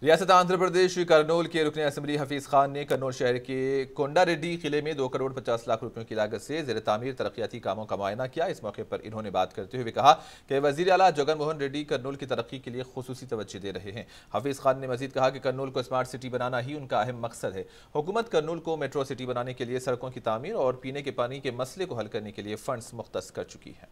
रियासत आंध्र प्रदेश करनूल के रुकन असम्बली हफीज खान ने करनूल शहर के कोंडारेड्डी किले में 2 करोड़ 50 लाख रुपयों की लागत से ज़ेर तामीर तरक्याती कामों का मुआयना किया। इस मौके पर इन्होंने बात करते हुए कहा कि वज़ीर आला जगन मोहन रेड्डी करनूल की तरक्की के लिए खुसूसी तवज्जो दे रहे हैं। हफीज खान ने मजीद कहा कि करनूल को स्मार्ट सिटी बनाना ही उनका अहम मकसद है। हुकूमत करनूल को मेट्रो सिटी बनाने के लिए सड़कों की तामीर और पीने के पानी के मसले को हल करने के लिए फंड्स मुख्तस कर चुकी है।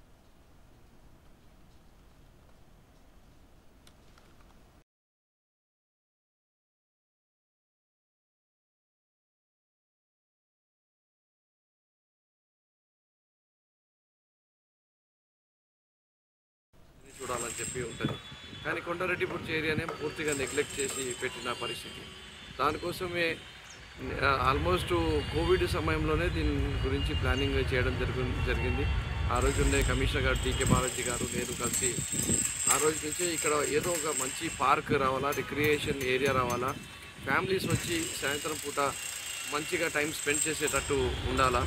చూడాలని చెప్పి ఉంటుంది. కానీ కొండారెడ్డి బుర్జ్ ఏరియానే పూర్తిగా నెగ్లెక్ట్ చేసి పెట్టిన పరిస్థితి. దానికోసమే ఆల్మోస్ట్ కోవిడ్ సమయంలోనే దీని గురించి ప్లానింగ్ చేయడం జరిగింది. ఆ రోజునే కమిషనర్ గారు టీకే బాలాజీ గారు నేను కలిసి ఆ రోజు నుంచి ఇక్కడ ఏదో ఒక మంచి పార్క్ రావాలా, రిక్రియేషన్ ఏరియా రావాలా, ఫ్యామిలీస్ వచ్చి సాయంత్రం పూట మంచిగా టైం స్పెండ్ చేసేటట్టు ఉండాలా,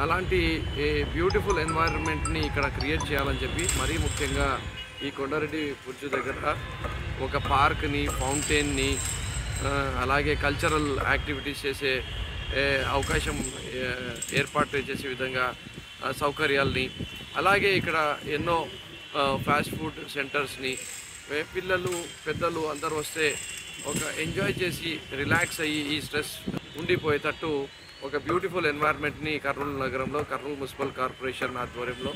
అలాంటి బ్యూటిఫుల్ ఎన్వైరన్మెంట్ని ఇక్కడ క్రియేట్ చేయాలని చెప్పి మరీ ముఖ్యంగా ఈ కొండారెడ్డి బుర్జ్ దగ్గర ఒక పార్క్ని, ఫౌంటైన్ని, అలాగే కల్చరల్ యాక్టివిటీస్ చేసే అవకాశం ఏర్పాటు చేసే విధంగా సౌకర్యాల్ని, అలాగే ఇక్కడ ఎన్నో ఫాస్ట్ ఫుడ్ సెంటర్స్ని, పిల్లలు పెద్దలు అందరూ వస్తే ఒక ఎంజాయ్ చేసి రిలాక్స్ అయ్యి ఈ స్ట్రెస్ ఉండిపోయేటట్టు ఒక బ్యూటిఫుల్ ఎన్వైర్న్మెంట్ని కర్నూలు నగరంలో కర్నూలు మున్సిపల్ కార్పొరేషన్ ఆధ్వర్యంలో